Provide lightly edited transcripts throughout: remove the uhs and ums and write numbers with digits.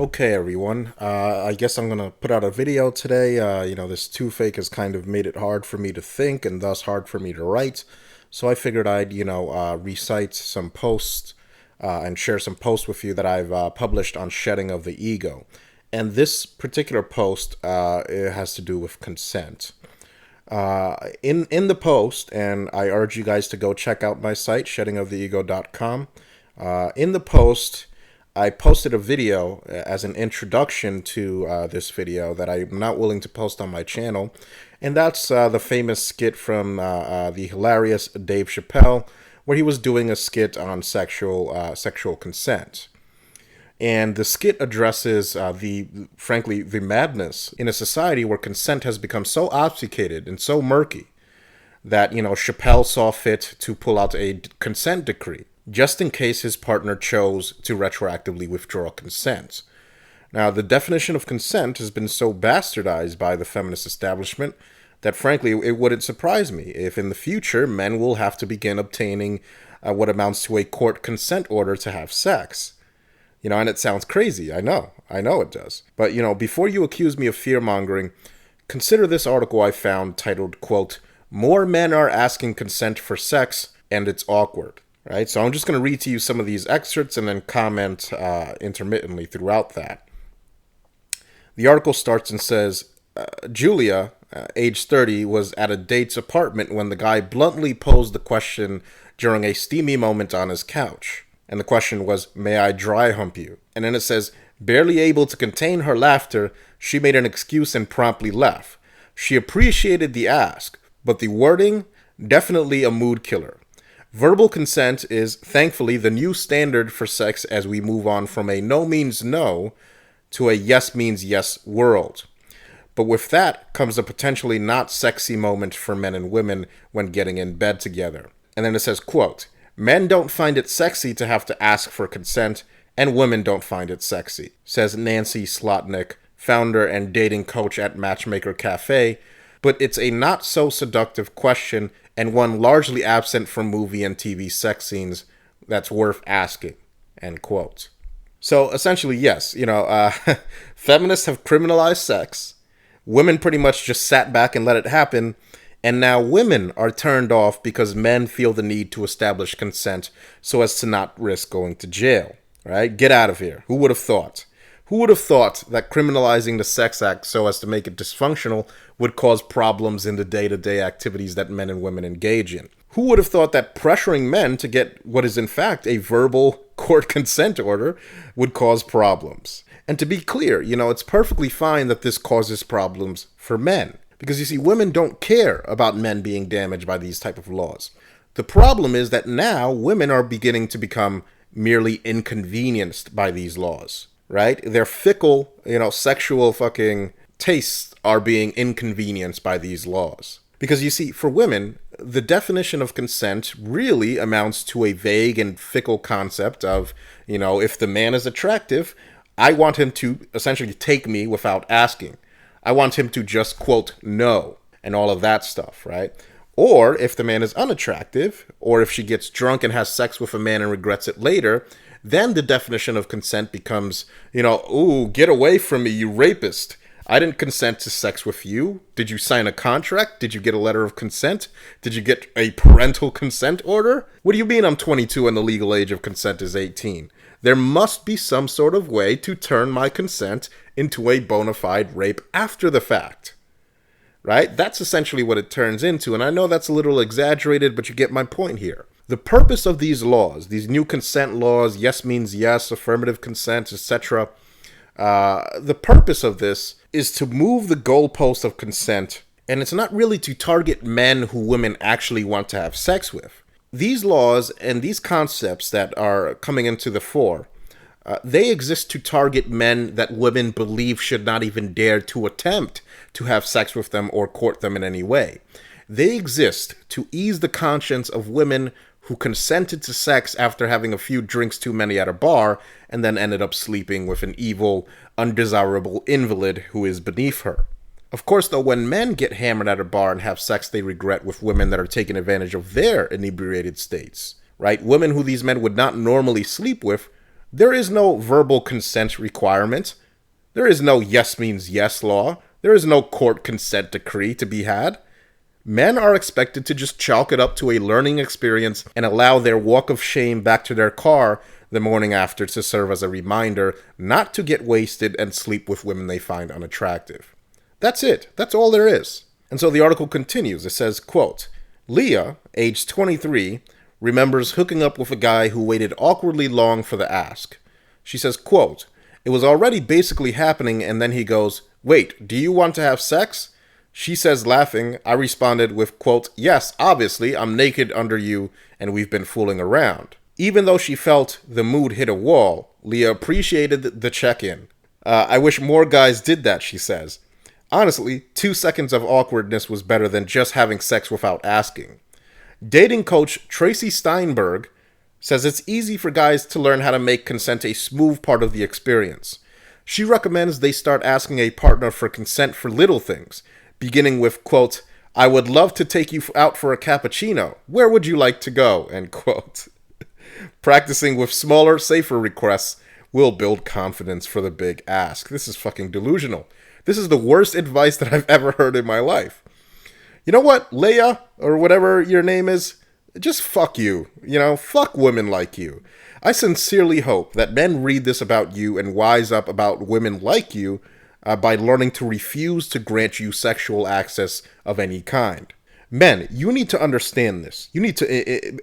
Okay, everyone. I guess I'm gonna put out a video today. This toothache has kind of made it hard for me to think and thus hard for me to write. So I figured I'd, recite some posts and share some posts with you that I've published on shedding of the ego. And this particular post it has to do with consent. In the post, and I urge you guys to go check out my site, sheddingoftheego.com. In the post, I posted a video as an introduction to this video that I'm not willing to post on my channel, and that's the famous skit from the hilarious Dave Chappelle, where he was doing a skit on sexual consent. And the skit addresses frankly, the madness in a society where consent has become so obfuscated and so murky that, Chappelle saw fit to pull out a consent decree just in case his partner chose to retroactively withdraw consent. Now, the definition of consent has been so bastardized by the feminist establishment that, frankly, it wouldn't surprise me if in the future men will have to begin obtaining what amounts to a court consent order to have sex. And it sounds crazy. I know it does. But, before you accuse me of fear-mongering, consider this article I found titled, quote, "More Men Are Asking Consent for Sex, and It's Awkward." Right? So I'm just going to read to you some of these excerpts and then comment intermittently throughout that. The article starts and says, Julia, age 30, was at a date's apartment when the guy bluntly posed the question during a steamy moment on his couch. And the question was, "May I dry hump you?" And then it says, barely able to contain her laughter, she made an excuse and promptly left. She appreciated the ask, but the wording, definitely a mood killer. Verbal consent is, thankfully, the new standard for sex as we move on from a no means no to a yes means yes world. But with that comes a potentially not sexy moment for men and women when getting in bed together. And then it says, quote, "Men don't find it sexy to have to ask for consent, and women don't find it sexy," says Nancy Slotnick, founder and dating coach at Matchmaker Cafe, but it's a not so seductive question and one largely absent from movie and TV sex scenes that's worth asking, end quote. So essentially, yes, feminists have criminalized sex. Women pretty much just sat back and let it happen. And now women are turned off because men feel the need to establish consent so as to not risk going to jail, right? Get out of here. Who would have thought? Who would have thought that criminalizing the sex act so as to make it dysfunctional would cause problems in the day-to-day activities that men and women engage in? Who would have thought that pressuring men to get what is in fact a verbal court consent order would cause problems? And to be clear, it's perfectly fine that this causes problems for men. Because you see, women don't care about men being damaged by these type of laws. The problem is that now women are beginning to become merely inconvenienced by these laws, right? Their fickle, sexual fucking tastes are being inconvenienced by these laws. Because you see, for women, the definition of consent really amounts to a vague and fickle concept of, if the man is attractive, I want him to essentially take me without asking. I want him to just, quote, no, and all of that stuff, right? Or if the man is unattractive, or if she gets drunk and has sex with a man and regrets it later, then the definition of consent becomes, ooh, get away from me, you rapist. I didn't consent to sex with you. Did you sign a contract? Did you get a letter of consent? Did you get a parental consent order? What do you mean I'm 22 and the legal age of consent is 18? There must be some sort of way to turn my consent into a bona fide rape after the fact, right? That's essentially what it turns into, and I know that's a little exaggerated, but you get my point here. The purpose of these laws, these new consent laws, yes means yes, affirmative consent, etc., the purpose of this is to move the goalpost of consent, and it's not really to target men who women actually want to have sex with. These laws and these concepts that are coming into the fore, they exist to target men that women believe should not even dare to attempt to have sex with them or court them in any way. They exist to ease the conscience of women who consented to sex after having a few drinks too many at a bar and then ended up sleeping with an evil, undesirable invalid who is beneath her. Of course, though, when men get hammered at a bar and have sex they regret with women that are taking advantage of their inebriated states, right? Women who these men would not normally sleep with, There is no verbal consent requirement. There is no yes means yes law. There is no court consent decree to be had. Men are expected to just chalk it up to a learning experience and allow their walk of shame back to their car the morning after to serve as a reminder not to get wasted and sleep with women they find unattractive. That's it. That's all there is. And so the article continues. It says, quote, Leah, age 23, remembers hooking up with a guy who waited awkwardly long for the ask. She says, quote, it was already basically happening and then he goes, wait, do you want to have sex? She says, laughing, I responded with, quote, yes, obviously, I'm naked under you and we've been fooling around. Even though she felt the mood hit a wall, Leah appreciated the check-in. I wish more guys did that, she says. Honestly, 2 seconds of awkwardness was better than just having sex without asking. Dating coach Tracy Steinberg says it's easy for guys to learn how to make consent a smooth part of the experience. She recommends they start asking a partner for consent for little things, beginning with, quote, I would love to take you out for a cappuccino. Where would you like to go? End quote. Practicing with smaller, safer requests will build confidence for the big ask. This is fucking delusional. This is the worst advice that I've ever heard in my life. You know what, Leia, or whatever your name is, just fuck you. Fuck women like you. I sincerely hope that men read this about you and wise up about women like you by learning to refuse to grant you sexual access of any kind. Men, you need to understand this. You need to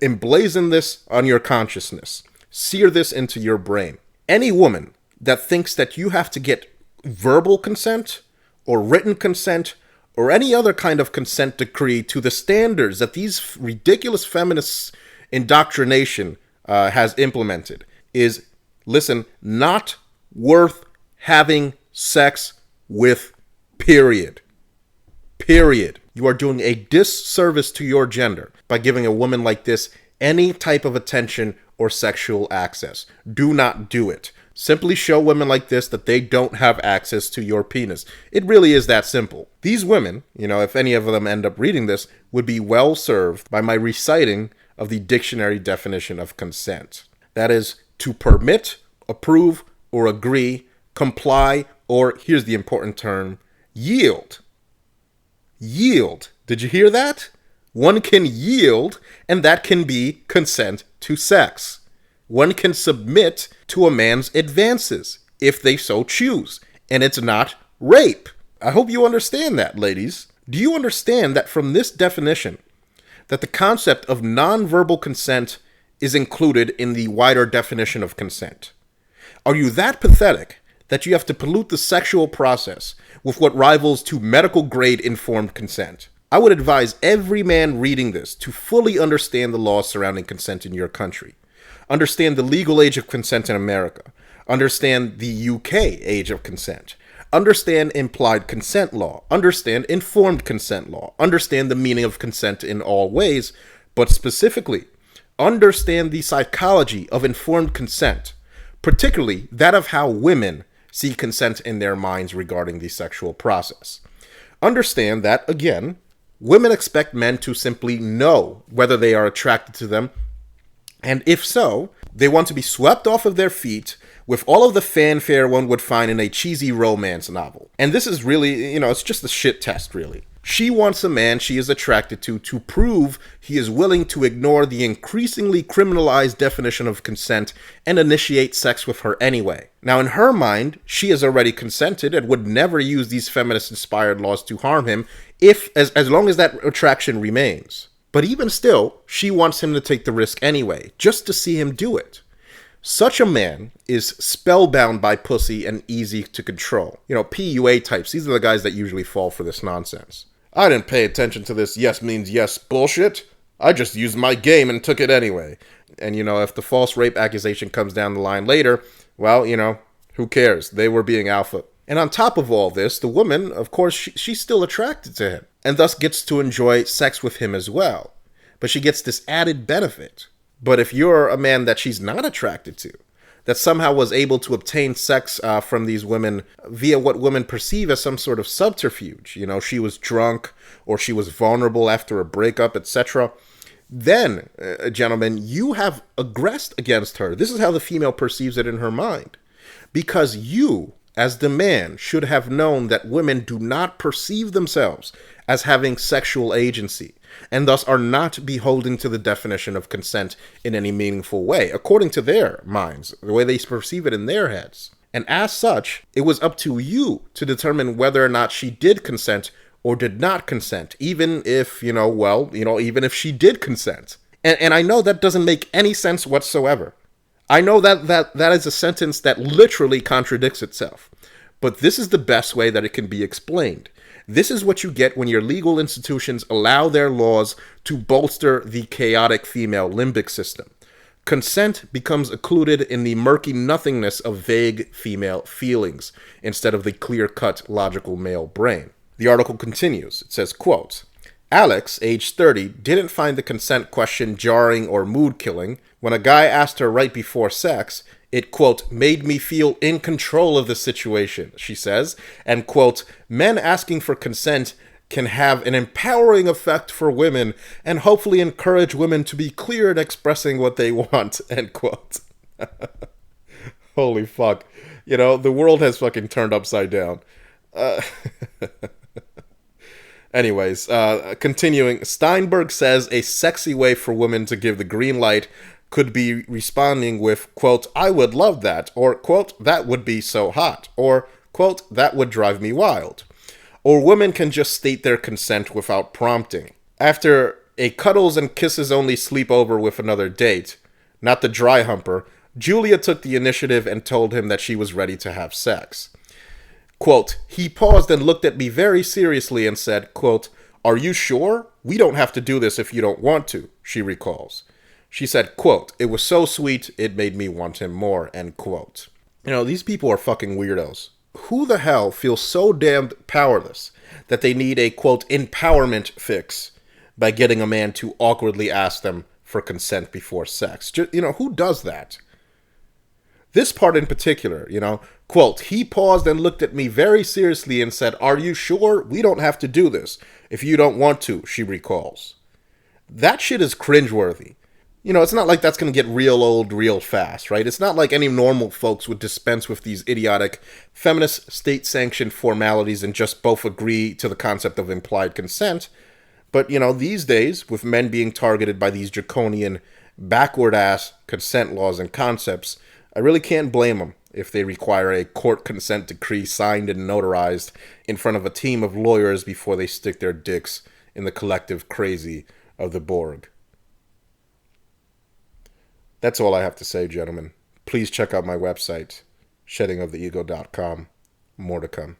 emblazon this on your consciousness. Sear this into your brain. Any woman that thinks that you have to get verbal consent or written consent or any other kind of consent decree to the standards that these ridiculous feminist indoctrination has implemented is, listen, not worth having sex with, period. Period. You are doing a disservice to your gender by giving a woman like this any type of attention or sexual access. Do not do it. Simply show women like this that they don't have access to your penis. It really is that simple. These women, if any of them end up reading this, would be well served by my reciting of the dictionary definition of consent. That is, to permit, approve, or agree, comply, or, here's the important term, yield. Yield. Did you hear that? One can yield, and that can be consent to sex. One can submit to a man's advances, if they so choose, and it's not rape. I hope you understand that, ladies. Do you understand that from this definition, that the concept of nonverbal consent is included in the wider definition of consent? Are you that pathetic that you have to pollute the sexual process with what rivals to medical-grade informed consent? I would advise every man reading this to fully understand the laws surrounding consent in your country. Understand the legal age of consent in America. Understand the UK age of consent. Understand implied consent law. Understand informed consent law. Understand the meaning of consent in all ways, but specifically, understand the psychology of informed consent, particularly that of how women see consent in their minds regarding the sexual process. Understand that, again, women expect men to simply know whether they are attracted to them, and if so, they want to be swept off of their feet with all of the fanfare one would find in a cheesy romance novel. And this is really, it's just a shit test, really. She wants a man she is attracted to prove he is willing to ignore the increasingly criminalized definition of consent and initiate sex with her anyway. Now, in her mind, she has already consented and would never use these feminist-inspired laws to harm him as long as that attraction remains. But even still, she wants him to take the risk anyway, just to see him do it. Such a man is spellbound by pussy and easy to control. PUA types, these are the guys that usually fall for this nonsense. I didn't pay attention to this yes means yes bullshit. I just used my game and took it anyway. And, if the false rape accusation comes down the line later, well, who cares? They were being alpha. And on top of all this, the woman, of course, she's still attracted to him and thus gets to enjoy sex with him as well. But she gets this added benefit. But if you're a man that she's not attracted to, that somehow was able to obtain sex from these women via what women perceive as some sort of subterfuge, she was drunk or she was vulnerable after a breakup, etc., Then, gentlemen, you have aggressed against her. This is how the female perceives it in her mind. Because you, as the man, should have known that women do not perceive themselves as having sexual agency, and thus are not beholden to the definition of consent in any meaningful way, according to their minds, the way they perceive it in their heads. And as such, it was up to you to determine whether or not she did consent or did not consent, even if, even if she did consent. And I know that doesn't make any sense whatsoever. I know that is a sentence that literally contradicts itself. But this is the best way that it can be explained. This is what you get when your legal institutions allow their laws to bolster the chaotic female limbic system. Consent becomes occluded in the murky nothingness of vague female feelings instead of the clear-cut logical male brain. The article continues. It says, quote, Alex, age 30, didn't find the consent question jarring or mood-killing. When a guy asked her right before sex, it, quote, made me feel in control of the situation, she says. And, quote, men asking for consent can have an empowering effect for women and hopefully encourage women to be clear in expressing what they want, end quote. Holy fuck. The world has fucking turned upside down. Anyways, continuing, Steinberg says a sexy way for women to give the green light could be responding with, quote, I would love that, or, quote, that would be so hot, or, quote, that would drive me wild. Or women can just state their consent without prompting. After a cuddles and kisses only sleepover with another date, not the dry humper, Julia took the initiative and told him that she was ready to have sex. Quote, he paused and looked at me very seriously and said, quote, are you sure? We don't have to do this if you don't want to, she recalls. She said, quote, it was so sweet, it made me want him more, end quote. These people are fucking weirdos. Who the hell feels so damned powerless that they need a, quote, empowerment fix by getting a man to awkwardly ask them for consent before sex? Who does that? This part in particular, quote, he paused and looked at me very seriously and said, are you sure? We don't have to do this if you don't want to, she recalls. That shit is cringeworthy. It's not like that's going to get real old real fast, right? It's not like any normal folks would dispense with these idiotic feminist state-sanctioned formalities and just both agree to the concept of implied consent. But, these days, with men being targeted by these draconian, backward-ass consent laws and concepts, I really can't blame them if they require a court consent decree signed and notarized in front of a team of lawyers before they stick their dicks in the collective crazy of the Borg. That's all I have to say, gentlemen. Please check out my website, sheddingoftheego.com. More to come.